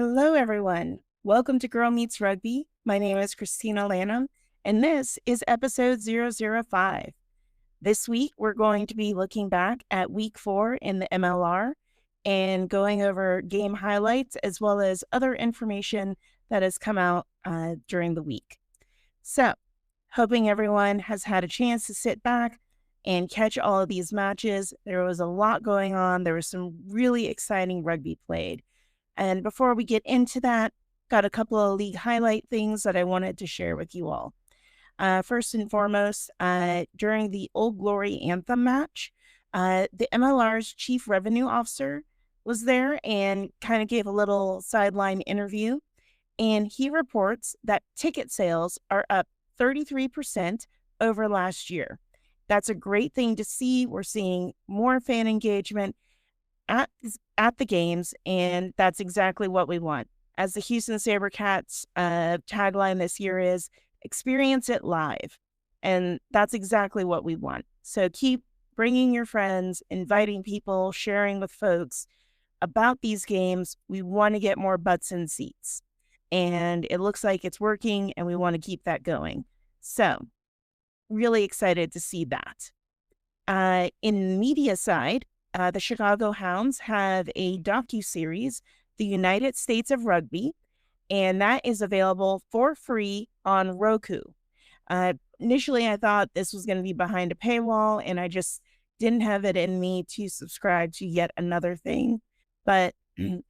Hello, everyone. Welcome to Girl Meets Rugby. My name is Christina Lanham, and this is episode 005. This week, we're going to be looking back at week 4 in the MLR and going over game highlights as well as other information that has come out during the week. So, hoping everyone has had a chance to sit back and catch all of these matches. There was a lot going on. There was some really exciting rugby played. And before we get into that, got a couple of league highlight things that I wanted to share with you all. First and foremost, during the Old Glory Anthem match, the MLR's Chief Revenue Officer was there and kind of gave a little sideline interview. And he reports that ticket sales are up 33% over last year. That's a great thing to see. We're seeing more fan engagement at the games, and that's exactly what we want. As the Houston SaberCats tagline this year is, experience it live. And that's exactly what we want. So keep bringing your friends, inviting people, sharing with folks about these games. We want to get more butts in seats. And it looks like it's working, and we want to keep that going. So really excited to see that. In the media side, the Chicago Hounds have a docuseries, The United States of Rugby, and that is available for free on Roku. Initially, I thought this was going to be behind a paywall, and I just didn't have it in me to subscribe to yet another thing, but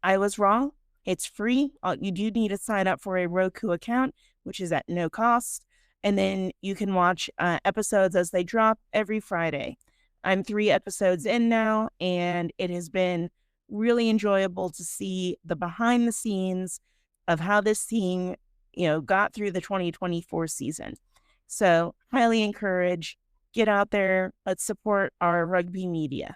I was wrong. It's free. You do need to sign up for a Roku account, which is at no cost, and then you can watch episodes as they drop every Friday. I'm 3 episodes in now, and it has been really enjoyable to see the behind the scenes of how this team, got through the 2024 season. So highly encourage, get out there, let's support our rugby media.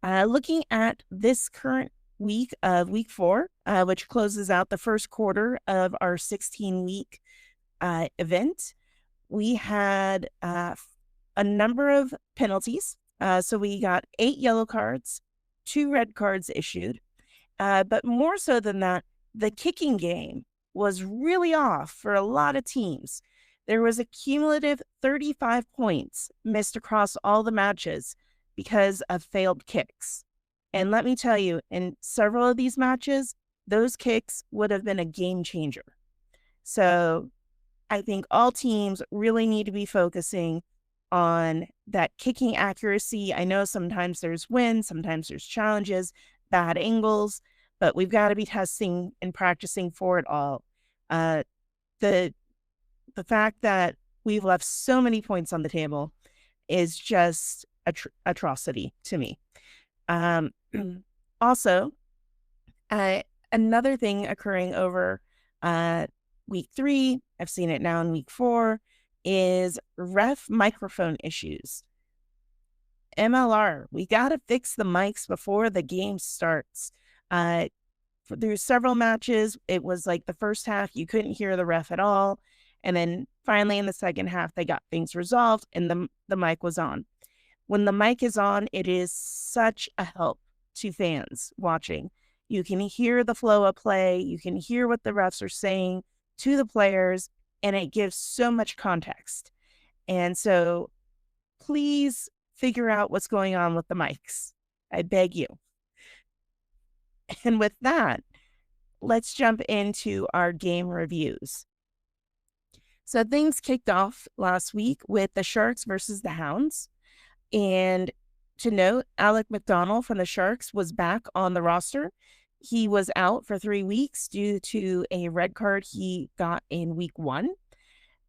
Looking at this current week of week 4, which closes out the first quarter of our 16-week event, we had a number of penalties. So we got 8 yellow cards, 2 red cards issued. But more so than that, the kicking game was really off for a lot of teams. There was a cumulative 35 points missed across all the matches because of failed kicks. And let me tell you, in several of these matches, those kicks would have been a game changer. So I think all teams really need to be focusing on that kicking accuracy. I know sometimes there's wins, sometimes there's challenges, bad angles, but we've got to be testing and practicing for it all. The fact that we've left so many points on the table is just atrocity to me. Also, another thing occurring over week 3, I've seen it now in week 4, is ref microphone issues. MLR, we got to fix the mics before the game starts. Through several matches, it was like the first half, you couldn't hear the ref at all. And then finally in the second half, they got things resolved and the mic was on. When the mic is on, it is such a help to fans watching. You can hear the flow of play. You can hear what the refs are saying to the players, and it gives so much context. And so please figure out what's going on with the mics. I beg you. And with that, let's jump into our game reviews. So things kicked off last week with the Sharks versus the Hounds. And to note, Alec McDonald from the Sharks was back on the roster. He was out for 3 weeks due to a red card he got in week 1.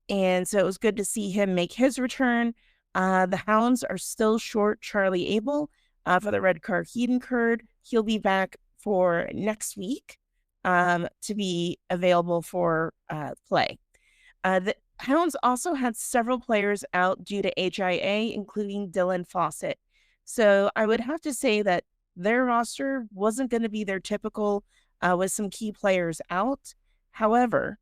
And so it was good to see him make his return. The Hounds are still short Charlie Abel for the red card he incurred. He'll be back for next week to be available for play. The Hounds also had several players out due to HIA, including Dylan Fawcett. So I would have to say that their roster wasn't going to be their typical with some key players out. However,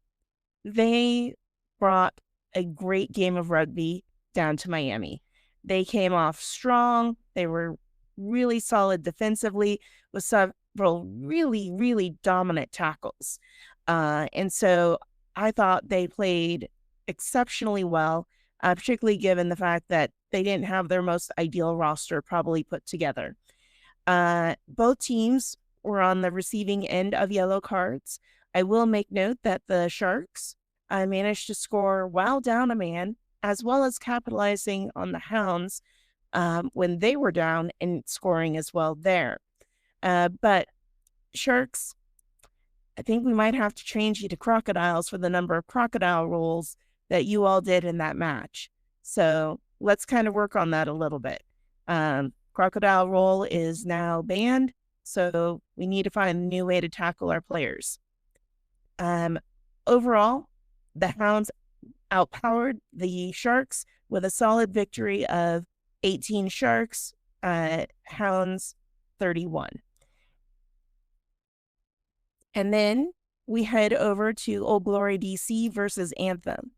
they brought a great game of rugby down to Miami. They came off strong. They were really solid defensively with several really, really dominant tackles. And so I thought they played exceptionally well, particularly given the fact that they didn't have their most ideal roster probably put together. Both teams were on the receiving end of yellow cards. I will make note that the Sharks managed to score while down a man, as well as capitalizing on the Hounds when they were down and scoring as well there. But Sharks, I think we might have to change you to Crocodiles for the number of crocodile rolls that you all did in that match. So let's kind of work on that a little bit. Crocodile roll is now banned, so we need to find a new way to tackle our players. Overall, the Hounds outpowered the Sharks with a solid victory of 18 Sharks, Hounds 31. And then we head over to Old Glory DC versus Anthem.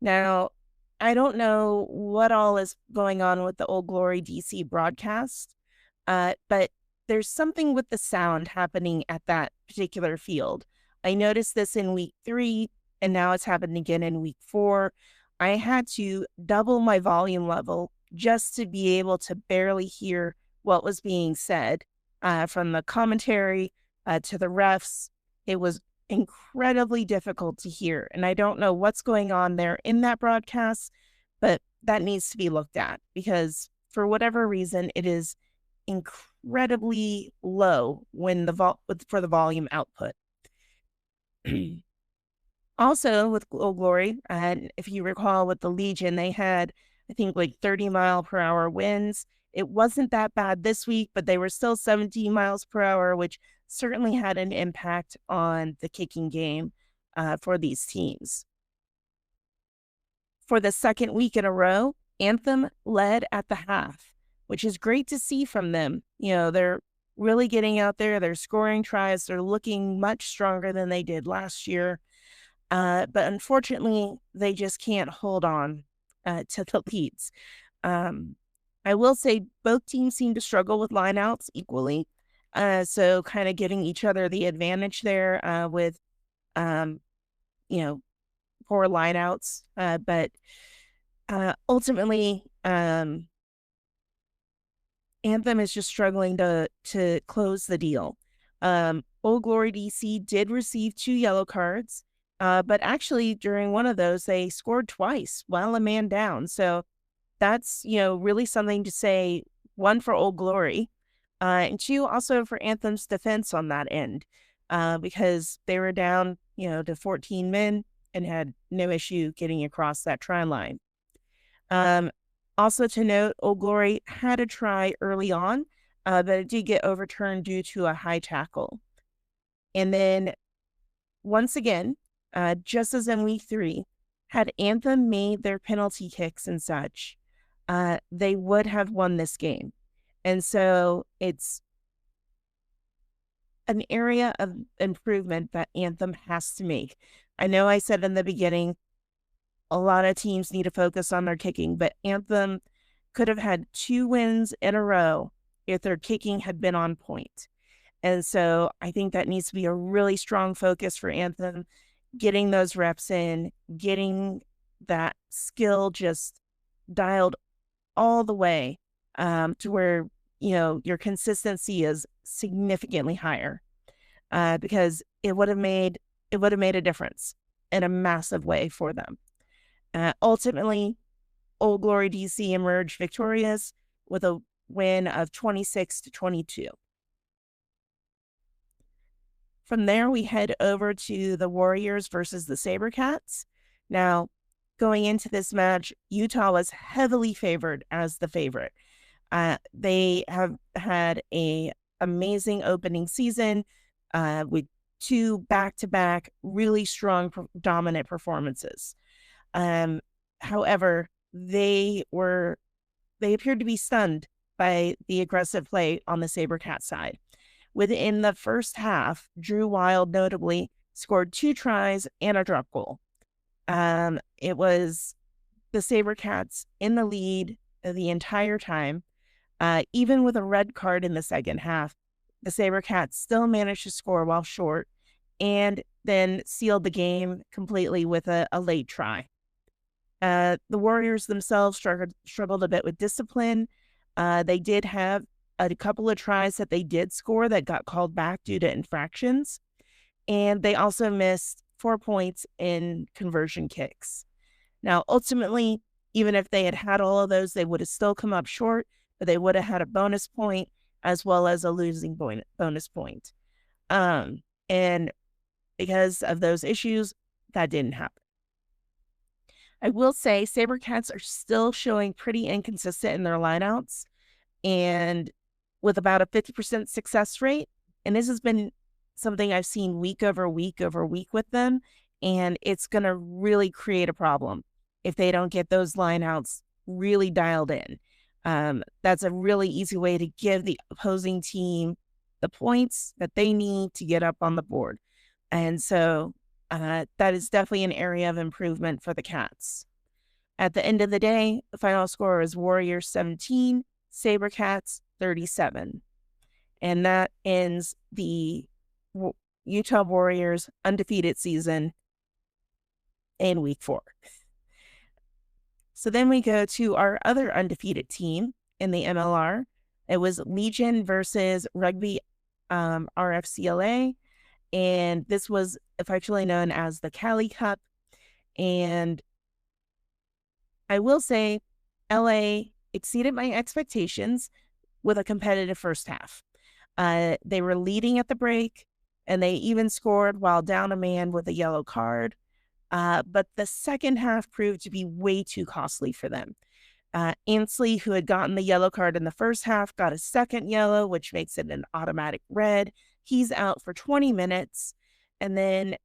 Now, I don't know what all is going on with the Old Glory DC broadcast, but there's something with the sound happening at that particular field. I noticed this in week 3, and now it's happened again in week 4. I had to double my volume level just to be able to barely hear what was being said from the commentary to the refs. It was incredibly difficult to hear, and I don't know what's going on there in that broadcast, but that needs to be looked at because for whatever reason, it is incredibly low when for the volume output. Also, with Old Glory, and if you recall with the Legion, they had, I think, like 30-mile-per-hour winds. It wasn't that bad this week, but they were still 17 miles per hour, which certainly had an impact on the kicking game for these teams. For the second week in a row, Anthem led at the half, which is great to see from them. You know, they're really getting out there. They're scoring tries. They're looking much stronger than they did last year. But unfortunately, they just can't hold on to the leads. I will say both teams seem to struggle with lineouts equally. So kind of giving each other the advantage there with, poor lineouts. But ultimately, Anthem is just struggling to close the deal. Old Glory DC did receive 2 yellow cards, but actually during one of those, they scored twice while a man down. So that's, really something to say, 1 for Old Glory, and 2 also for Anthem's defense on that end, because they were down, to 14 men and had no issue getting across that try line. Also to note, Old Glory had a try early on, but it did get overturned due to a high tackle. And then once again, just as in week 3, had Anthem made their penalty kicks and such, they would have won this game. And so it's an area of improvement that Anthem has to make. I know I said in the beginning, a lot of teams need to focus on their kicking, but Anthem could have had 2 wins in a row if their kicking had been on point. And so I think that needs to be a really strong focus for Anthem, getting those reps in, getting that skill just dialed all the way to where, your consistency is significantly higher, because it would have made a difference in a massive way for them. Ultimately, Old Glory DC emerged victorious with a win of 26-22. From there, we head over to the Warriors versus the Sabercats. Now, going into this match, Utah was heavily favored as the favorite. They have had an amazing opening season with 2 back-to-back really strong, dominant performances. However, they appeared to be stunned by the aggressive play on the Sabercat side. Within the first half, Drew Wild notably scored 2 tries and a drop goal. It was the Sabercats in the lead the entire time, even with a red card in the second half. the SaberCats still managed to score while short and then sealed the game completely with a late try. The Warriors themselves struggled a bit with discipline. They did have a couple of tries that they did score that got called back due to infractions. And they also missed 4 points in conversion kicks. Now, ultimately, even if they had had all of those, they would have still come up short, but they would have had a bonus point as well as a losing bonus point. And because of those issues, that didn't happen. I will say SaberCats are still showing pretty inconsistent in their lineouts and with about a 50% success rate. And this has been something I've seen week over week over week with them. And it's going to really create a problem if they don't get those lineouts really dialed in. That's a really easy way to give the opposing team the points that they need to get up on the board. And so that is definitely an area of improvement for the Cats. At the end of the day, the final score is Warriors 17, SaberCats 37. And that ends the Utah Warriors undefeated season in week 4. So then we go to our other undefeated team in the MLR. It was Legion versus Rugby RFCLA. And this was affectionately known as the Cali Cup. And I will say LA exceeded my expectations with a competitive first half. They were leading at the break, and they even scored while down a man with a yellow card. But the second half proved to be way too costly for them. Ansley, who had gotten the yellow card in the first half, got a second yellow, which makes it an automatic red. He's out for 20 minutes. And then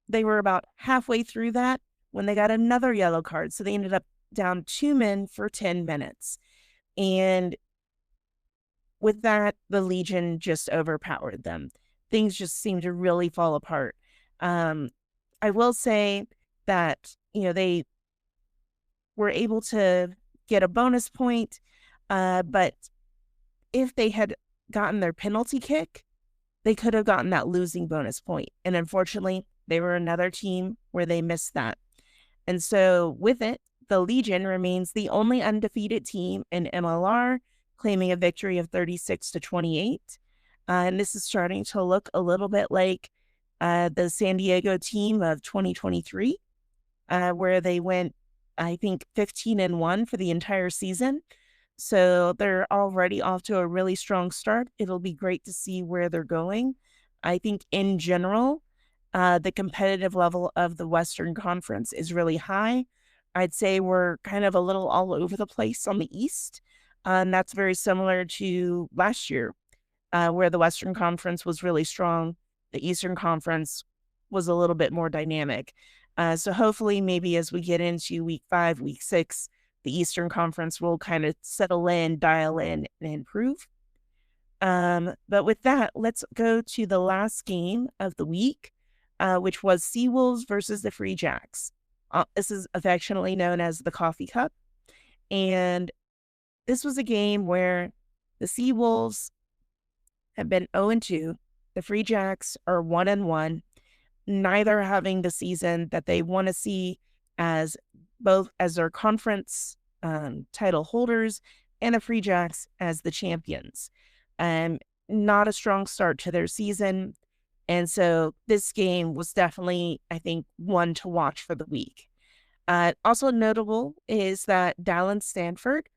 they were about halfway through that when they got another yellow card. So they ended up down 2 men for 10 minutes. And with that, the Legion just overpowered them. Things just seemed to really fall apart. I will say that, they were able to get a bonus point, but if they had gotten their penalty kick, they could have gotten that losing bonus point. And unfortunately, they were another team where they missed that. And so with it, the Legion remains the only undefeated team in MLR, claiming a victory of 36-28. And this is starting to look a little bit like the San Diego team of 2023, where they went, I think, 15-1 for the entire season. So they're already off to a really strong start. It'll be great to see where they're going. I think in general, the competitive level of the Western Conference is really high. I'd say we're kind of a little all over the place on the East. And that's very similar to last year, where the Western Conference was really strong. The Eastern Conference was a little bit more dynamic. So hopefully maybe as we get into week 5, week 6, the Eastern Conference will kind of settle in, dial in, and improve. But with that, let's go to the last game of the week, which was Seawolves versus the Free Jacks. This is affectionately known as the Coffee Cup. And this was a game where the Seawolves have been 0-2. The Free Jacks are 1-1, neither having the season that they want to see as both as their conference title holders and the Free Jacks as the champions. Not a strong start to their season. And so this game was definitely, I think, one to watch for the week. Also notable is that Dallin Stanford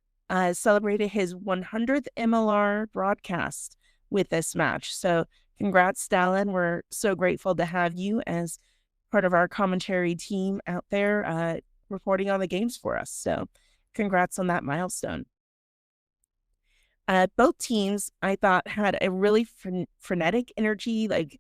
celebrated his 100th MLR broadcast with this match. So congrats, Dallin. We're so grateful to have you as part of our commentary team out there reporting on the games for us. So congrats on that milestone. Both teams, I thought, had a really frenetic energy. Like,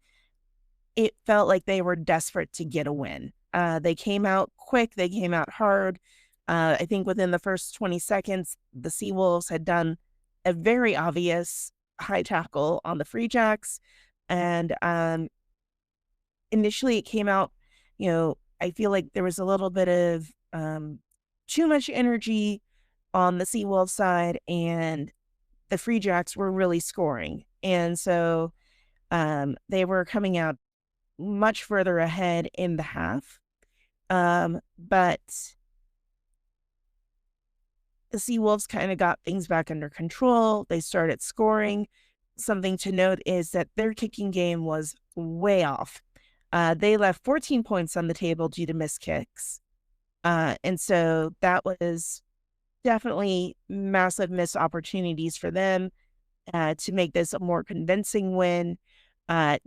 it felt like they were desperate to get a win. They came out quick. They came out hard. I think within the first 20 seconds, the Seawolves had done a very obvious high tackle on the Free Jacks. And initially it came out, I feel like there was a little bit of too much energy on the Seawolves side, and the Free Jacks were really scoring. And so they were coming out much further ahead in the half. But the Seawolves kind of got things back under control. They started scoring. Something to note is that their kicking game was way off. They left 14 points on the table due to missed kicks. And so that was definitely massive missed opportunities for them to make this a more convincing win.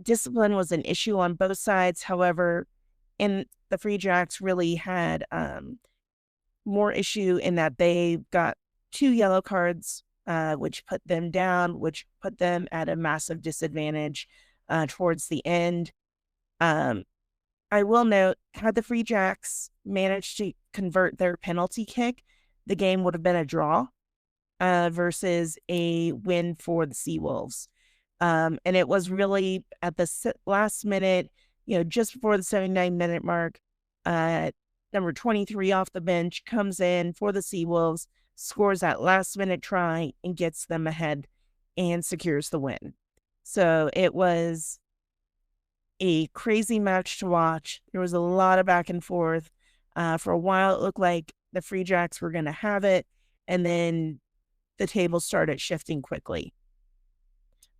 Discipline was an issue on both sides. However, the Free Jacks really had more issue in that they got 2 yellow cards, which put them down, which put them at a massive disadvantage towards the end. I will note, had the Free Jacks managed to convert their penalty kick, the game would have been a draw versus a win for the Seawolves. And it was really at the last minute, just before the 79-minute mark, number 23 off the bench comes in for the Seawolves, scores that last-minute try, and gets them ahead and secures the win. So it was a crazy match to watch. There was a lot of back and forth. For a while, it looked like the Free Jacks were going to have it, and then the table started shifting quickly.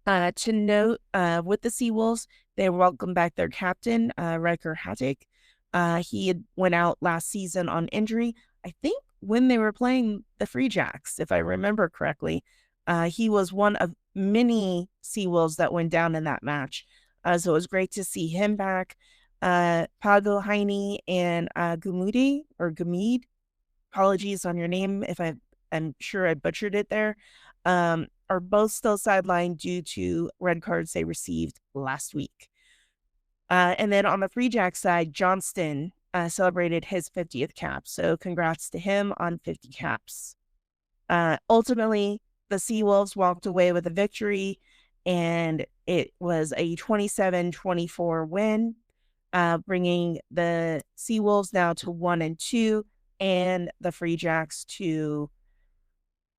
To note, with the Seawolves, they welcomed back their captain, Riker Hattick. He had went out last season on injury, I think when they were playing the Free Jacks, if I remember correctly. He was one of many Seawolves that went down in that match. So it was great to see him back. Pago Heine and Gamid, apologies on your name if I'm sure I butchered it there, are both still sidelined due to red cards they received last week. And then on the Free Jack side, Johnston celebrated his 50th cap. So congrats to him on 50 caps. Ultimately, the Seawolves walked away with a victory, and it was a 27-24 win, bringing the Seawolves now to 1-2, and the Free Jacks to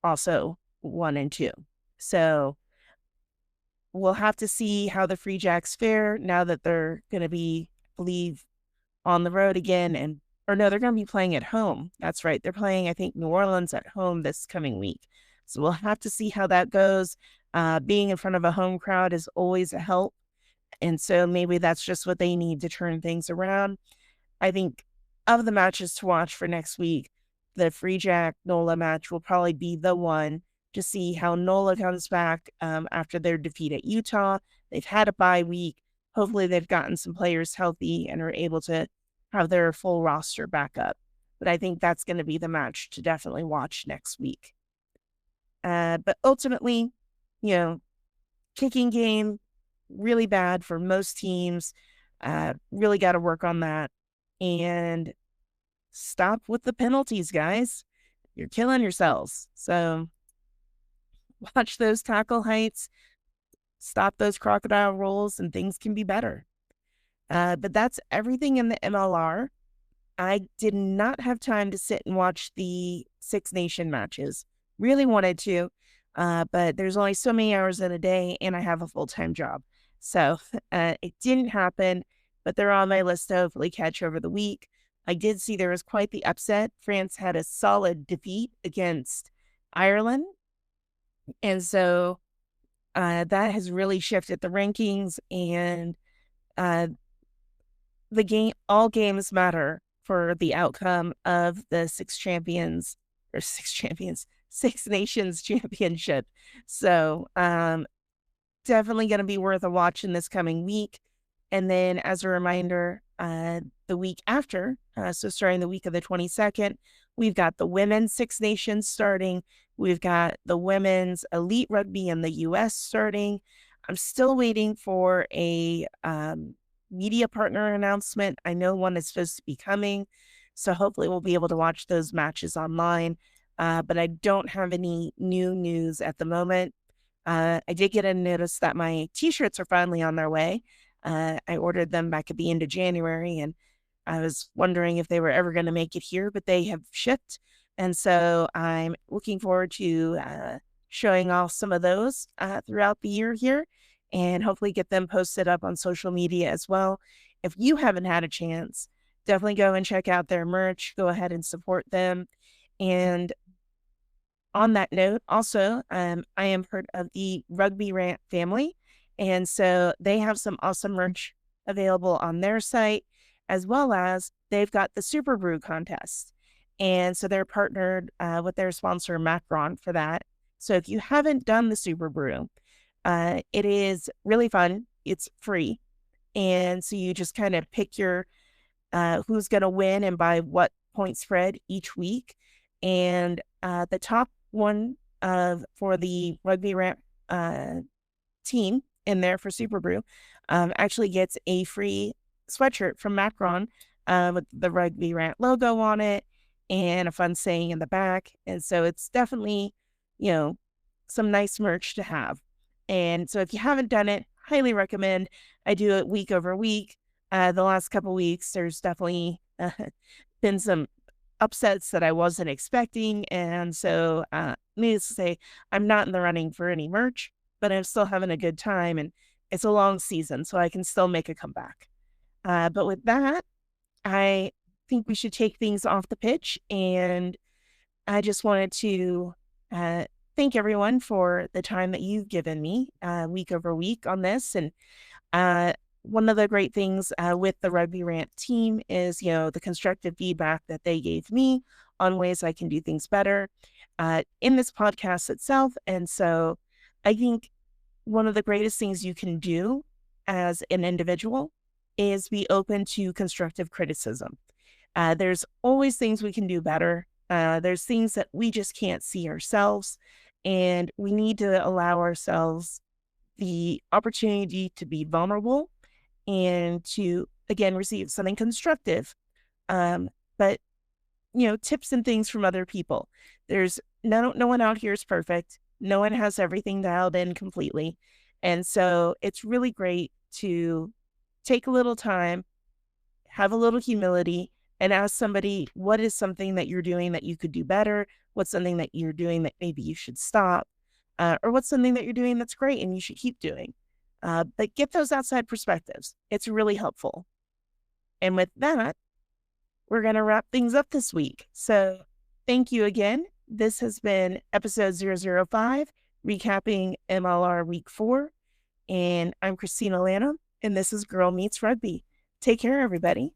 also 1-2. So we'll have to see how the Free Jacks fare now that they're going to be, I believe, on the road again. They're going to be playing at home. That's right. They're playing, I think, New Orleans at home this coming week. So we'll have to see how that goes. Being in front of a home crowd is always a help. And so maybe that's just what they need to turn things around. I think of the matches to watch for next week, the Free Jack NOLA match will probably be the one to see how NOLA comes back after their defeat at Utah. They've had a bye week. Hopefully they've gotten some players healthy and are able to have their full roster back up. But I think that's going to be the match to definitely watch next week. But ultimately, kicking game, really bad for most teams. Really got to work on that. And stop with the penalties, guys. You're killing yourselves. So watch those tackle heights, stop those crocodile rolls, and things can be better. But that's everything in the MLR. I did not have time to sit and watch the Six Nation matches. Really wanted to, but there's only so many hours in a day, and I have a full-time job. So it didn't happen, but they're on my list to hopefully catch over the week. I did see there was quite the upset. France had a solid defeat against Ireland. And so that has really shifted the rankings, and all games matter for the outcome of the Six Nations Championship. So definitely going to be worth a watch in this coming week. And then as a reminder, the week after, so starting the week of the 22nd, we've got the Women's Six Nations starting. We've got the Women's Elite Rugby in the U.S. starting. I'm still waiting for a media partner announcement. I know one is supposed to be coming, so hopefully we'll be able to watch those matches online. But I don't have any new news at the moment. I did get a notice that my t-shirts are finally on their way. I ordered them back at the end of January, and I was wondering if they were ever going to make it here, but they have shipped. And so I'm looking forward to showing off some of those throughout the year here, and hopefully get them posted up on social media as well. If you haven't had a chance, definitely go and check out their merch. Go ahead and support them. And on that note, also, I am part of the Rugby Rant family. And so they have some awesome merch available on their site, as well as they've got the Super Brew contest. And so they're partnered with their sponsor, Macron, for that. So if you haven't done the Super Brew, it is really fun. It's free. And so you just kind of pick your who's going to win and by what point spread each week. And the top one for the Rugby Rant team in there for Super Brew actually gets a free sweatshirt from Macron with the Rugby Rant logo on it and a fun saying in the back. And so it's definitely, some nice merch to have. And so if you haven't done it, highly recommend. I do it week over week. The last couple weeks, there's definitely been some upsets that I wasn't expecting. And so needless to say, I'm not in the running for any merch, but I'm still having a good time. And it's a long season, so I can still make a comeback. But with that, I think we should take things off the pitch. And I just wanted to thank everyone for the time that you've given me week over week on this. And one of the great things with the Rugby Rant team is, the constructive feedback that they gave me on ways I can do things better in this podcast itself. And so I think one of the greatest things you can do as an individual is be open to constructive criticism. There's always things we can do better. There's things that we just can't see ourselves, and we need to allow ourselves the opportunity to be vulnerable and to, again, receive something constructive. But, tips and things from other people. There's no one out here is perfect. No one has everything dialed in completely. And so it's really great to take a little time, have a little humility, and ask somebody, what is something that you're doing that you could do better? What's something that you're doing that maybe you should stop? Or what's something that you're doing that's great and you should keep doing? But get those outside perspectives. It's really helpful. And with that, we're going to wrap things up this week. So thank you again. This has been episode 005, recapping MLR week 4. And I'm Christina Lanham, and this is Girl Meets Rugby. Take care, everybody.